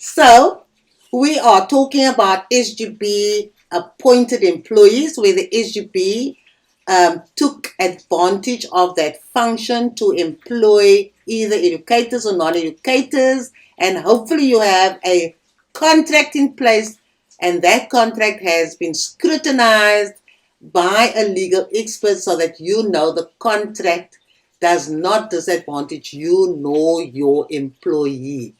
So, we are talking about SGB appointed employees, where the SGB took advantage of that function to employ either educators or non-educators, and hopefully you have a contract in place, and that contract has been scrutinized by a legal expert so that you know the contract does not disadvantage you nor your employee.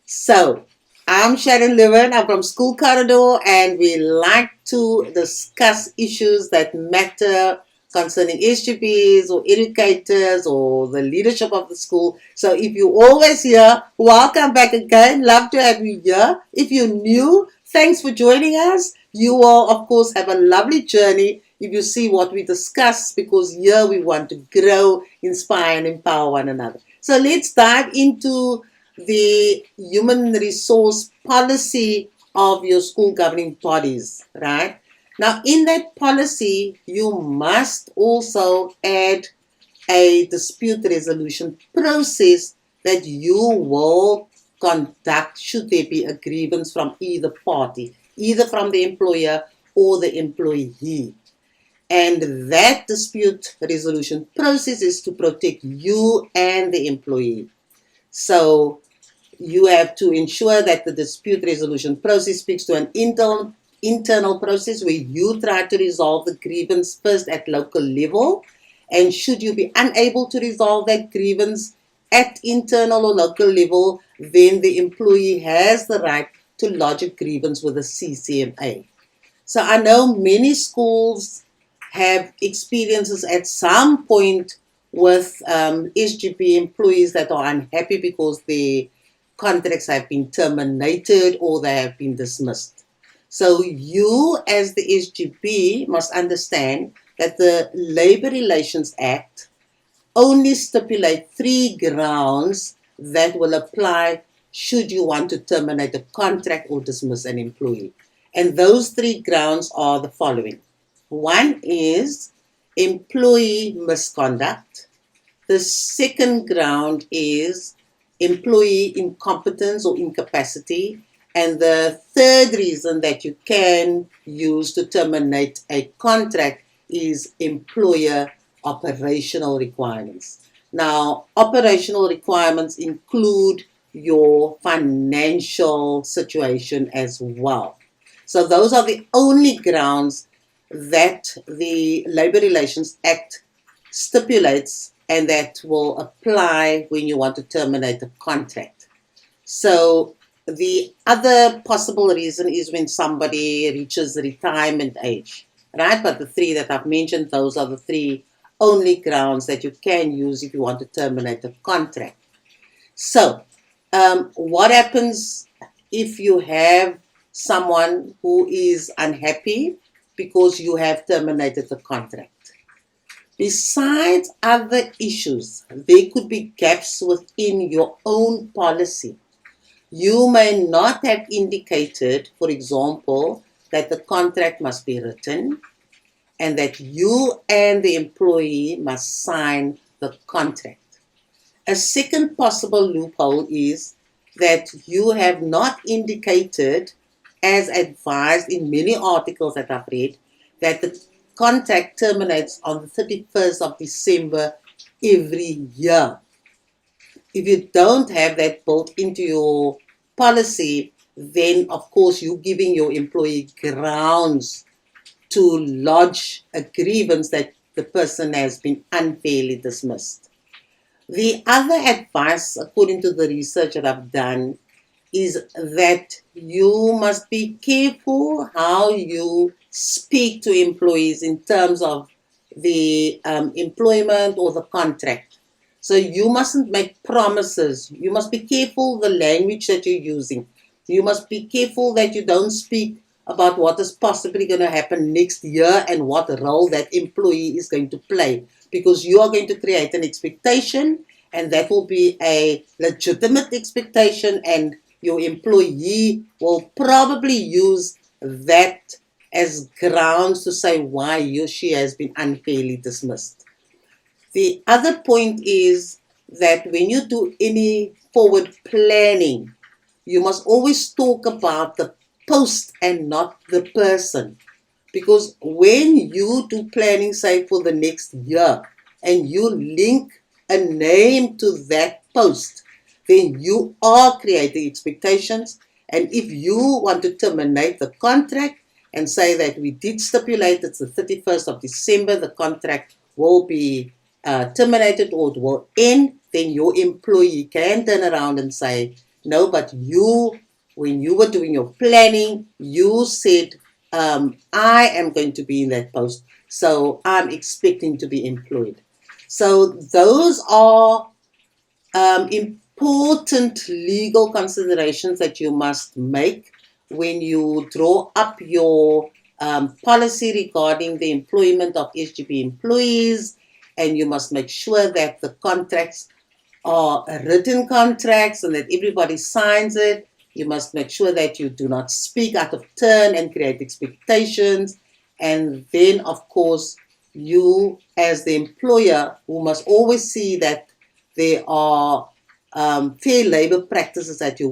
So, I'm Sharon Lewin. I'm from School Corridor, and we like to discuss issues that matter concerning SGBs or educators or the leadership of the school. So, if you're always here, welcome back again. Love to have you here. If you're new, thanks for joining us. You will, of course, have a lovely journey if you see what we discuss, because here we want to grow, inspire, and empower one another. So, let's dive into the human resource policy of your school governing bodies, right? Now, in that policy, you must also add a dispute resolution process that you will conduct should there be a grievance from either party, either from the employer or the employee. And that dispute resolution process is to protect you and the employee. So you have to ensure that the dispute resolution process speaks to an internal process where you try to resolve the grievance first at local level. And should you be unable to resolve that grievance at internal or local level, then the employee has the right to lodge a grievance with the CCMA. So I know many schools have experiences at some point with SGB employees that are unhappy because they contracts have been terminated or they have been dismissed. So you as the SGB must understand that the Labour Relations Act only stipulates 3 grounds that will apply should you want to terminate a contract or dismiss an employee. And those 3 grounds are the following. One is employee misconduct. The second ground is employee incompetence or incapacity. And the third reason that you can use to terminate a contract is employer operational requirements. Now, operational requirements include your financial situation as well. So those are the only grounds that the Labour Relations Act stipulates and that will apply when you want to terminate a contract. So the other possible reason is when somebody reaches retirement age, right? But the 3 that I've mentioned, those are the 3 only grounds that you can use if you want to terminate a contract. So what happens if you have someone who is unhappy because you have terminated the contract? Besides other issues, there could be gaps within your own policy. You may not have indicated, for example, that the contract must be written and that you and the employee must sign the contract. A second possible loophole is that you have not indicated, as advised in many articles that I've read, that the contract terminates on the 31st of December every year. If you don't have that built into your policy, then of course you're giving your employee grounds to lodge a grievance that the person has been unfairly dismissed. The other advice, according to the research that I've done, is that you must be careful how you speak to employees in terms of the employment or the contract. So you mustn't make promises. You must be careful the language that you're using. You must be careful that you don't speak about what is possibly going to happen next year and what role that employee is going to play, because you are going to create an expectation, and that will be a legitimate expectation, and your employee will probably use that as grounds to say why he or she has been unfairly dismissed. The other point is that when you do any forward planning, you must always talk about the post and not the person. Because when you do planning, say for the next year, and you link a name to that post, then you are creating expectations. And if you want to terminate the contract and say that we did stipulate it's the 31st of December, the contract will be terminated or it will end, then your employee can turn around and say, no, but you, when you were doing your planning, you said, I am going to be in that post, so I'm expecting to be employed. So those are important legal considerations that you must make when you draw up your policy regarding the employment of SGB employees, and you must make sure that the contracts are written contracts and that everybody signs it. You must make sure that you do not speak out of turn and create expectations. And then, of course, you as the employer who must always see that there are fair labor practices at your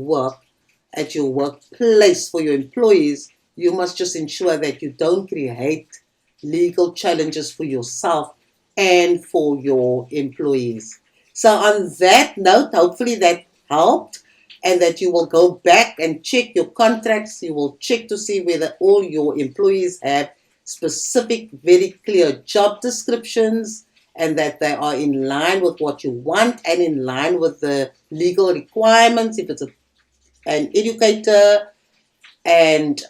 workplace for your employees. You must just ensure that you don't create legal challenges for yourself and for your employees. So on that note, hopefully that helped, and that you will go back and check your contracts. You will check to see whether all your employees have specific, very clear job descriptions, and that they are in line with what you want and in line with the legal requirements. If it's an educator, and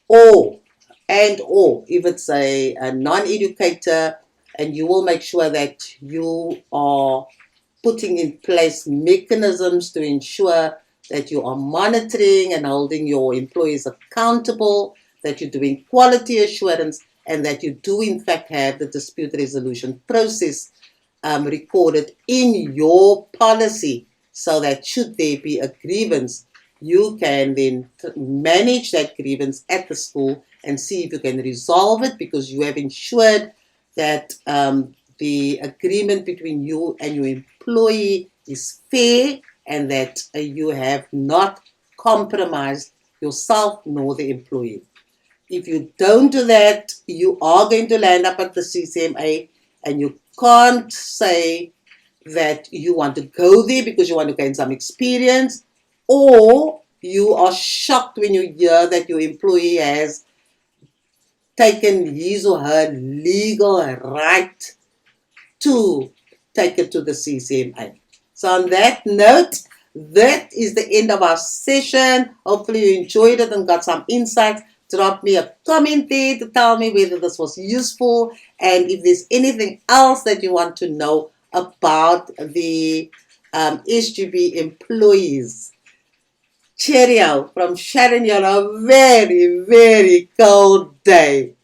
or if it's a non-educator, and you will make sure that you are putting in place mechanisms to ensure that you are monitoring and holding your employees accountable, that you're doing quality assurance, and that you do in fact have the dispute resolution process recorded in your policy, so that should there be a grievance, you can then manage that grievance at the school and see if you can resolve it, because you have ensured that the agreement between you and your employee is fair, and that you have not compromised yourself nor the employee. If you don't do that, you are going to land up at the CCMA, and you can't say that you want to go there because you want to gain some experience, or you are shocked when you hear that your employee has taken his or her legal right to take it to the CCMA. So on that note, that is the end of our session. Hopefully you enjoyed it and got some insights. Drop me a comment there to tell me whether this was useful, and if there's anything else that you want to know about the SGB employees. Cheerio from Sharon. You're a very, very cold day.